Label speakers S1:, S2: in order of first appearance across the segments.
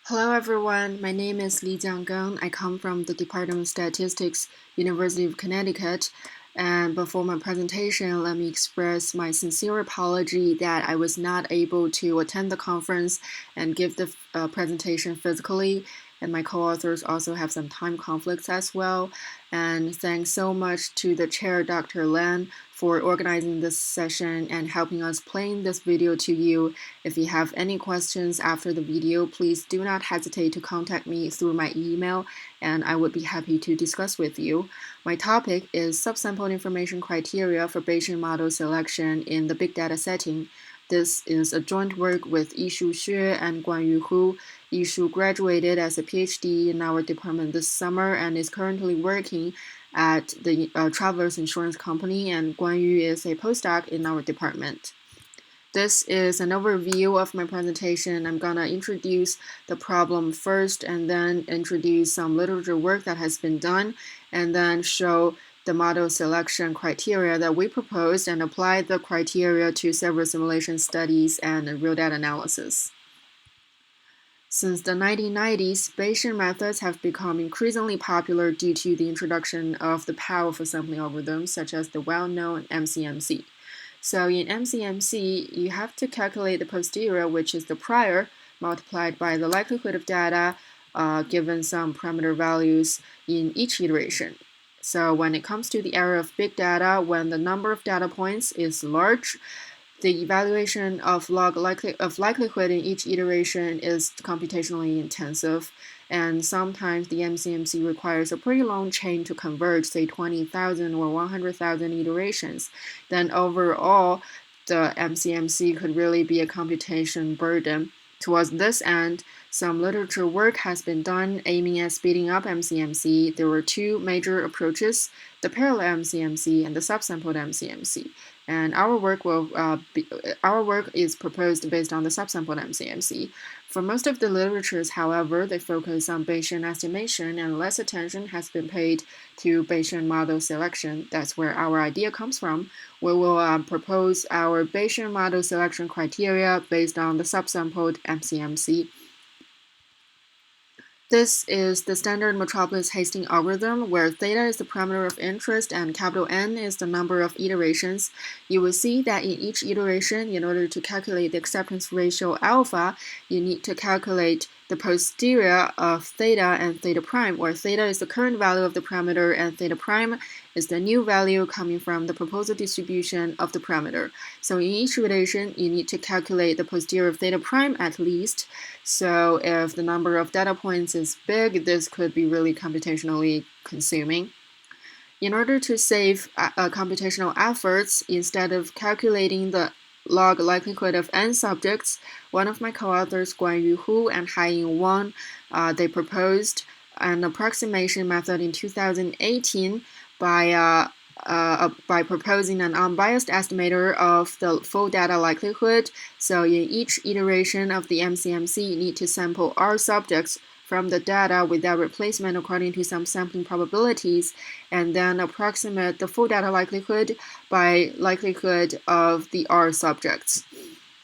S1: Hello everyone, my name is Li Jiangang. I come from the Department of Statistics, University of Connecticut. And before my presentation, let me express my sincere apology that I was not able to attend the conference and give the presentation physically. And my co-authors also have some time conflicts as well. And thanks so much to the chair, Dr. Lan, for organizing this session and helping us playing this video to you. If you have any questions after the video, please do not hesitate to contact me through my email, and I would be happy to discuss with you. My topic is subsampled information criteria for Bayesian model selection in the big data setting. This is a joint work with Yishu Xue and Guanyu Hu. Yishu graduated as a PhD in our department this summer and is currently working at the Travelers Insurance Company, and Guanyu is a postdoc in our department. This is an overview of my presentation. I'm gonna introduce the problem first and then introduce some literature work that has been done and then show the model selection criteria that we proposed and apply the criteria to several simulation studies and real data analysis. Since the 1990s, Bayesian methods have become increasingly popular due to the introduction of the powerful sampling algorithms such as the well-known MCMC. So in MCMC, you have to calculate the posterior, which is the prior, multiplied by the likelihood of data given some parameter values in each iteration. So when it comes to the area of big data, when the number of data points is large, the evaluation of likelihood in each iteration is computationally intensive, and sometimes the MCMC requires a pretty long chain to converge, say 20,000 or 100,000 iterations. Then overall, the MCMC could really be a computation burden. Towards this end, some literature work has been done aiming at speeding up MCMC. There were two major approaches, the parallel MCMC and the subsampled MCMC. And our work is proposed based on the subsampled MCMC. For most of the literatures, however, they focus on Bayesian estimation and less attention has been paid to Bayesian model selection. That's where our idea comes from. We will propose our Bayesian model selection criteria based on the subsampled MCMC. This is the standard Metropolis-Hastings algorithm, where theta is the parameter of interest and capital N is the number of iterations. You will see that in each iteration, in order to calculate the acceptance ratio alpha, you need to calculate the posterior of theta and theta prime, where theta is the current value of the parameter and theta prime is the new value coming from the proposal distribution of the parameter. So in each iteration, you need to calculate the posterior of theta prime at least. So if the number of data points is big, this could be really computationally consuming. In order to save computational efforts, instead of calculating the log likelihood of n subjects, one of my co-authors, Guanyu Hu and Haiying Wang, they proposed an approximation method in 2018 by proposing an unbiased estimator of the full data likelihood. So in each iteration of the MCMC, you need to sample R subjects from the data without replacement according to some sampling probabilities, and then approximate the full data likelihood by likelihood of the R subjects.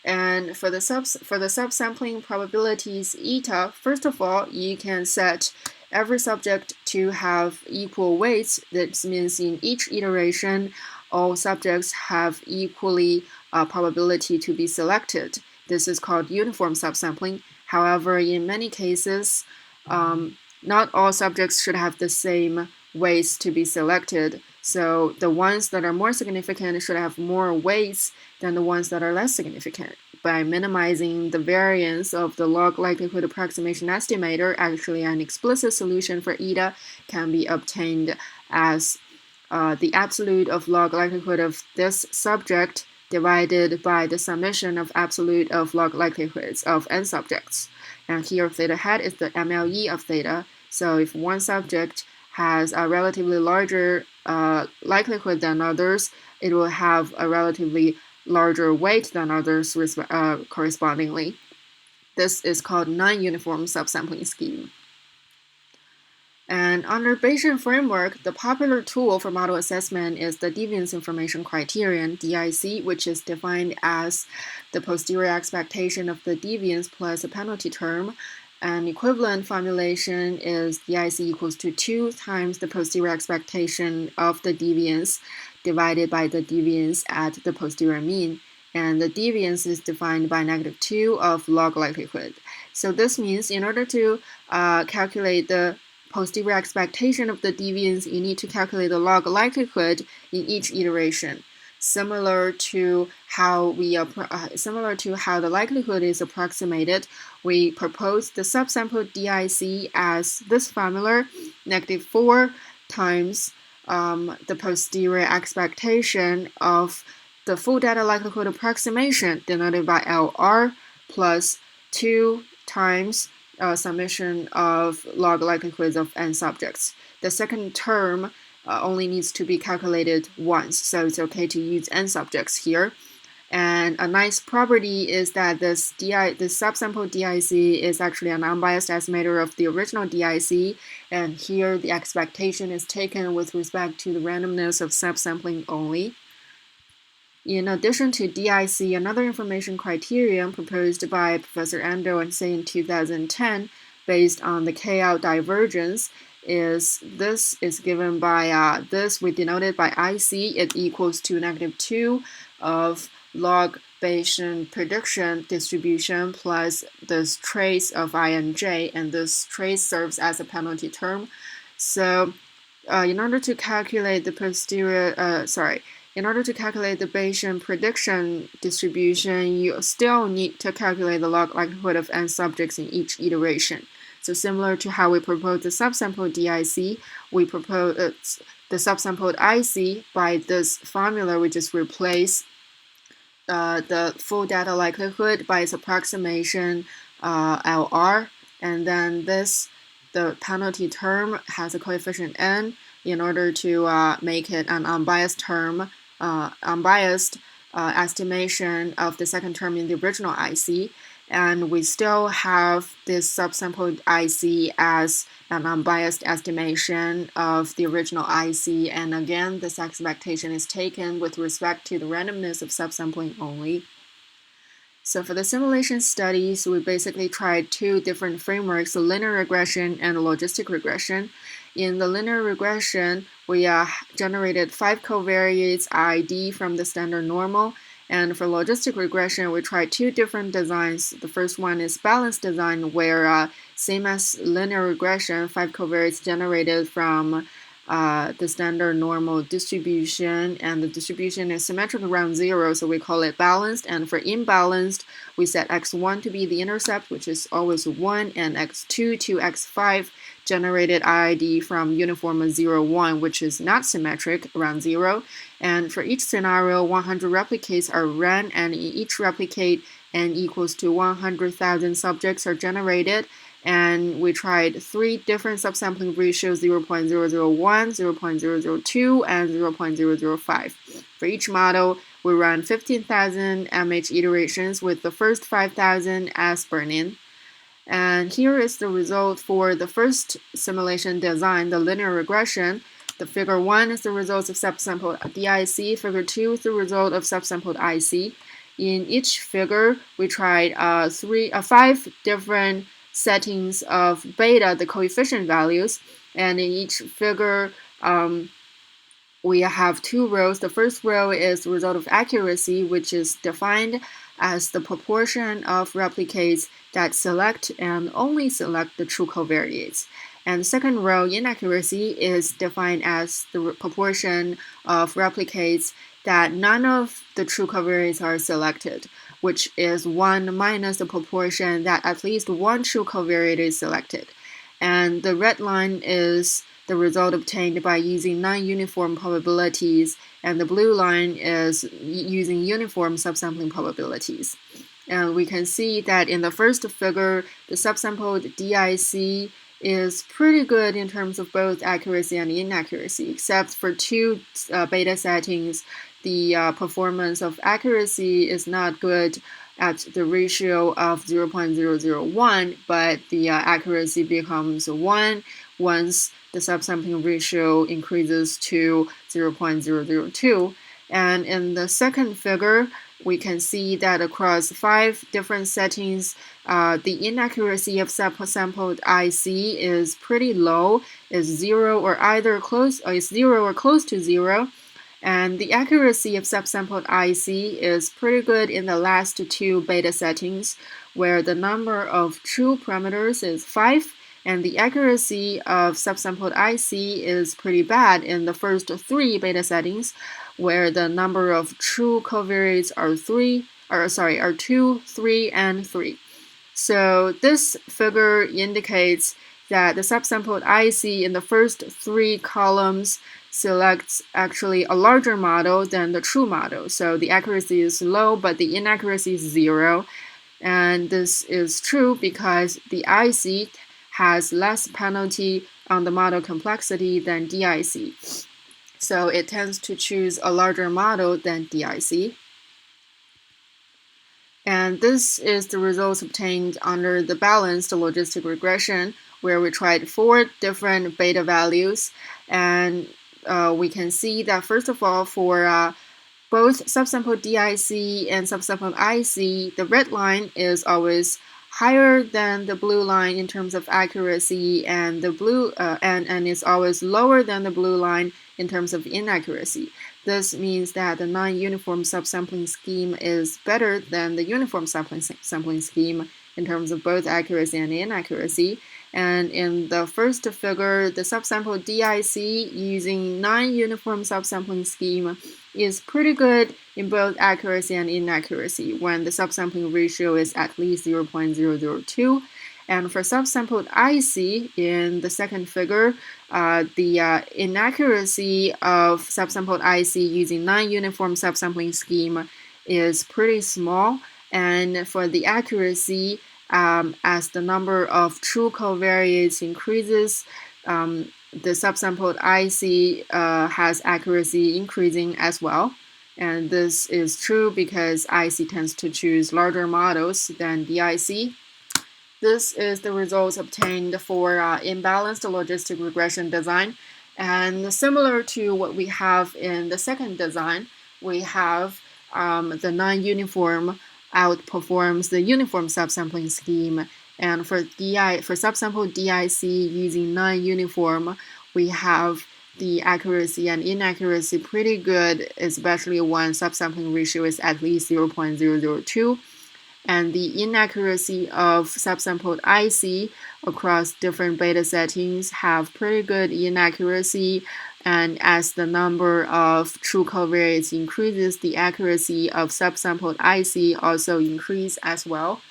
S1: And for the subsampling probabilities eta, first of all, you can set every subject to have equal weights. That means in each iteration, all subjects have equally probability to be selected. This is called uniform subsampling. However, in many cases, not all subjects should have the same weights to be selected. So the ones that are more significant should have more weights than the ones that are less significant. By minimizing the variance of the log likelihood approximation estimator, actually an explicit solution for eta can be obtained as the absolute of log likelihood of this subject divided by the summation of absolute of log likelihoods of n subjects. And here theta hat is the MLE of theta. So if one subject has a relatively larger likelihood than others, it will have a relatively larger weight than others correspondingly. This is called non-uniform subsampling scheme. And under Bayesian framework, the popular tool for model assessment is the deviance information criterion, DIC, which is defined as the posterior expectation of the deviance plus a penalty term. An equivalent formulation is DIC equals to 2 times the posterior expectation of the deviance divided by the deviance at the posterior mean. And the deviance is defined by -2 of log likelihood. So this means in order to calculate the posterior expectation of the deviance, you need to calculate the log likelihood in each iteration. Similar to how the likelihood is approximated, we propose the subsampled DIC as this formula: -4 times the posterior expectation of the full data likelihood approximation, denoted by LR, plus 2 times summation of log likelihoods of n subjects. The second term only needs to be calculated once, so it's okay to use n subjects here. And a nice property is that this subsample DIC is actually an unbiased estimator of the original DIC, and here the expectation is taken with respect to the randomness of subsampling only. In addition to DIC, another information criterion proposed by Professor Ando and Say in 2010, based on the K-out divergence, is given by this. We denote it by IC. It equals to -2 of log Bayesian prediction distribution plus this trace of INJ, and this trace serves as a penalty term. So in order to calculate the Bayesian prediction distribution, you still need to calculate the log likelihood of n subjects in each iteration. So similar to how we propose the subsampled DIC, we propose the subsampled IC by this formula. We just replace the full data likelihood by its approximation LR, and then the penalty term has a coefficient n in order to make it an unbiased estimation of the second term in the original IC. And we still have this subsampled IC as an unbiased estimation of the original IC. And again, this expectation is taken with respect to the randomness of subsampling only. So for the simulation studies, we basically tried two different frameworks, the linear regression and the logistic regression. In the linear regression, we generated 5 covariates ID from the standard normal. And for logistic regression, we tried two different designs. The first one is balanced design, where same as linear regression, 5 covariates generated from the standard normal distribution, and the distribution is symmetric around 0, so we call it balanced. And for imbalanced, we set x1 to be the intercept, which is always 1, and x2 to x5 generated IID from uniform 0, 1, which is not symmetric around 0. And for each scenario, 100 replicates are run, and in each replicate n equals to 100,000 subjects are generated. And we tried 3 different subsampling ratios: 0.001, 0.002, and 0.005. For each model, we run 15,000 mH iterations with the first 5,000 as burn-in. And here is the result for the first simulation design, the linear regression. The figure 1 is the results of subsampled DIC. Figure 2 is the result of subsampled IC. In each figure, we tried 5 different settings of beta, the coefficient values, and in each figure we have 2 rows. The first row is the result of accuracy, which is defined as the proportion of replicates that select and only select the true covariates. And the second row, inaccuracy, is defined as the proportion of replicates that none of the true covariates are selected, which is 1 minus the proportion that at least one true covariate is selected. And the red line is the result obtained by using non-uniform probabilities, and the blue line is using uniform subsampling probabilities. And we can see that in the first figure, the subsampled DIC is pretty good in terms of both accuracy and inaccuracy, except for 2 beta settings. The performance of accuracy is not good at the ratio of 0.001, but the accuracy becomes 1 once the subsampling ratio increases to 0.002. And in the second figure, we can see that across 5 different settings, the inaccuracy of subsampled IC is pretty low, is 0 or is 0 or close to 0. And the accuracy of subsampled IC is pretty good in the last 2 beta settings, where the number of true parameters is 5, and the accuracy of subsampled IC is pretty bad in the first 3 beta settings, where the number of true covariates are 2, 3, and 3. So this figure indicates that the subsampled IC in the first 3 columns selects actually a larger model than the true model. So the accuracy is low, but the inaccuracy is 0. And this is true because the IC has less penalty on the model complexity than DIC. So it tends to choose a larger model than DIC. And this is the results obtained under the balanced logistic regression, where we tried 4 different beta values. And we can see that, first of all, for both subsampled DIC and subsampled IC, the red line is always higher than the blue line in terms of accuracy, and the blue and is always lower than the blue line in terms of inaccuracy. This means that the non-uniform subsampling scheme is better than the uniform sampling scheme in terms of both accuracy and inaccuracy. And in the first figure, the subsampled DIC using non-uniform subsampling scheme is pretty good in both accuracy and inaccuracy when the subsampling ratio is at least 0.002. And for subsampled IC in the second figure, the inaccuracy of subsampled IC using non-uniform subsampling scheme is pretty small. And for the accuracy, as the number of true covariates increases, the subsampled IC has accuracy increasing as well. And this is true because IC tends to choose larger models than DIC. This is the results obtained for imbalanced logistic regression design. And similar to what we have in the second design, we have the non-uniform outperforms the uniform subsampling scheme. And for subsampled DIC using non-uniform, we have the accuracy and inaccuracy pretty good, especially when subsampling ratio is at least 0.002. And the inaccuracy of subsampled IC across different beta settings have pretty good inaccuracy. And as the number of true covariates increases, the accuracy of subsampled IC also increase as well.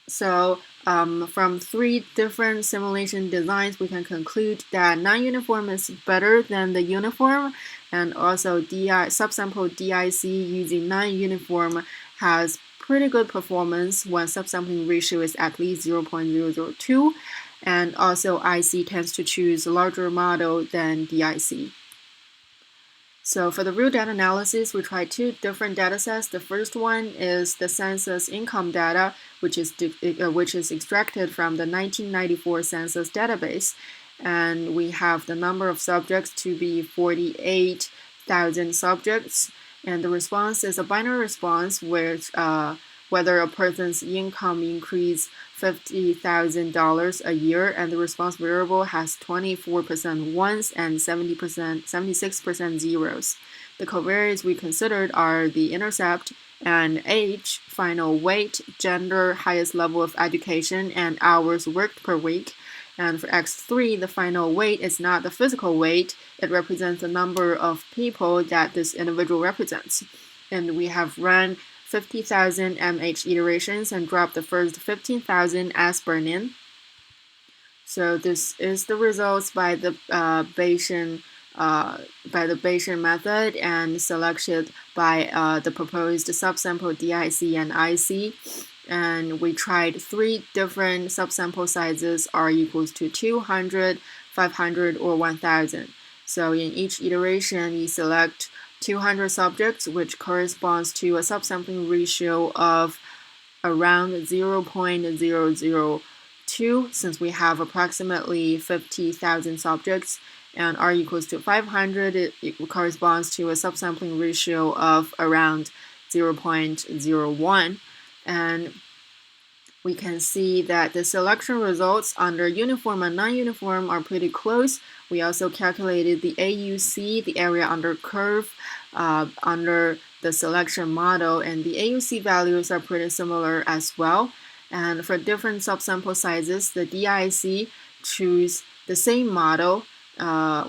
S1: So from 3 different simulation designs, we can conclude that non-uniform is better than the uniform, and also subsampled DIC using non-uniform has pretty good performance when subsampling ratio is at least 0.002, and also IC tends to choose a larger model than DIC. So for the real data analysis, we tried 2 different data sets. The first one is the census income data, which is extracted from the 1994 census database. And we have the number of subjects to be 48,000 subjects. And the response is a binary response where whether a person's income increased $50,000 a year, and the response variable has 24% ones and 76% zeros. The covariates we considered are the intercept and age, final weight, gender, highest level of education, and hours worked per week. And for X3, the final weight is not the physical weight. It represents the number of people that this individual represents. And we have run 50,000 MH iterations and dropped the first 15,000 as burn-in. So this is the results by the Bayesian method and selected by the proposed subsample DIC and IC. And we tried 3 different subsample sizes, R equals to 200, 500, or 1000. So in each iteration, we select 200 subjects, which corresponds to a subsampling ratio of around 0.002, since we have approximately 50,000 subjects, and R equals to 500, it corresponds to a subsampling ratio of around 0.01. And we can see that the selection results under uniform and non-uniform are pretty close. We also calculated the AUC, the area under curve, under the selection model, and the AUC values are pretty similar as well. And for different subsample sizes, the DIC choose the same model,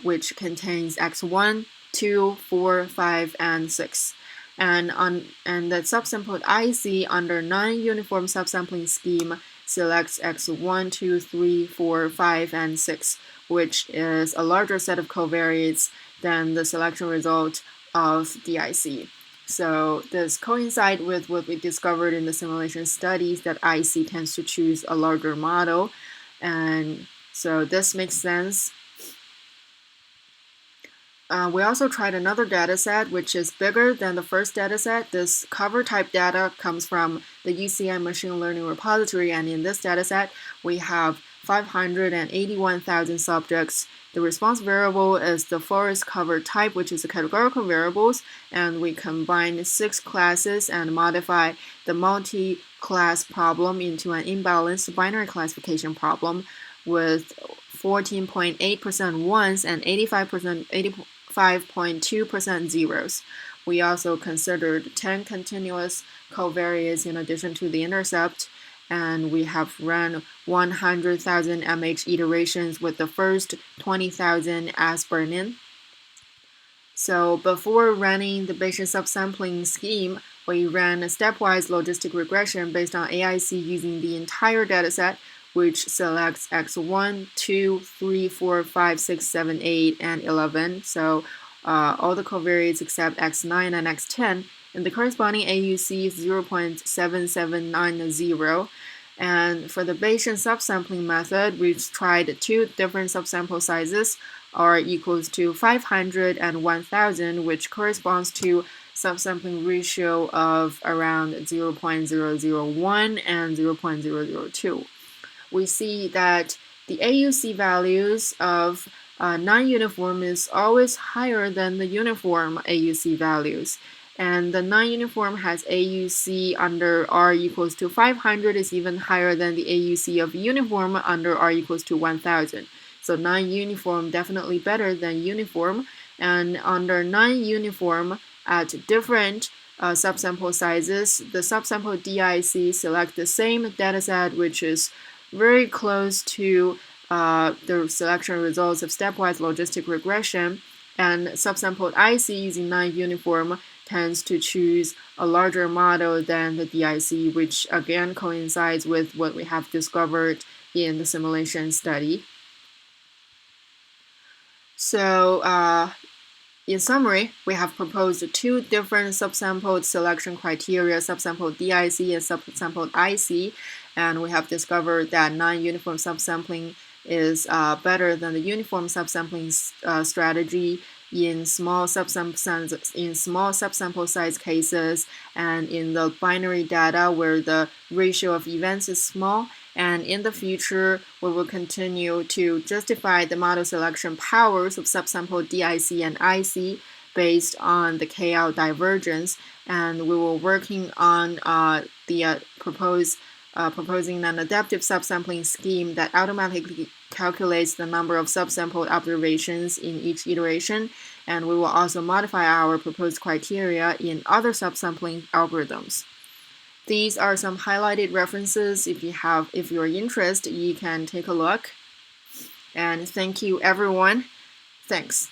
S1: which contains x1, 2, 4, 5, and 6. And the subsampled IC under non-uniform subsampling scheme selects x1, 2, 3, 4, 5, and 6, which is a larger set of covariates than the selection result of DIC. So this coincides with what we discovered in the simulation studies, that IC tends to choose a larger model. And so this makes sense. We also tried another data set, which is bigger than the first data set. This cover type data comes from the UCI machine learning repository, and in this data set, we have 581,000 subjects. The response variable is the forest cover type, which is the categorical variables, and we combine 6 classes and modify the multi-class problem into an imbalanced binary classification problem with 14.8% ones and 85.2% zeros. We also considered 10 continuous covariates in addition to the intercept, and we have run 100,000 MH iterations with the first 20,000 as burn-in. So before running the Bayesian subsampling scheme, we ran a stepwise logistic regression based on AIC using the entire dataset, which selects x1, 2, 3, 4, 5, 6, 7, 8, and 11. So all the covariates except x9 and x10, and the corresponding AUC is 0.7790. And for the Bayesian subsampling method, we've tried 2 different subsample sizes, R equals to 500 and 1000, which corresponds to subsampling ratio of around 0.001 and 0.002. We see that the AUC values of non-uniform is always higher than the uniform AUC values. And the non-uniform has AUC under R equals to 500 is even higher than the AUC of uniform under R equals to 1000. So non-uniform definitely better than uniform. And under non-uniform at different subsample sizes, the subsample DIC select the same dataset, which is very close to the selection results of stepwise logistic regression, and subsampled IC using non-uniform tends to choose a larger model than the DIC, which again coincides with what we have discovered in the simulation study. So in summary, we have proposed 2 different subsampled selection criteria, subsampled DIC and subsampled IC, and we have discovered that non-uniform subsampling is better than the uniform subsampling strategy in small subsample size cases, and in the binary data where the ratio of events is small. And in the future, we will continue to justify the model selection powers of subsample DIC and IC based on the KL divergence. And we will working on proposing an adaptive subsampling scheme that automatically calculates the number of subsampled observations in each iteration. And we will also modify our proposed criteria in other subsampling algorithms. These are some highlighted references. If you're interested, you can take a look. And thank you, everyone. Thanks.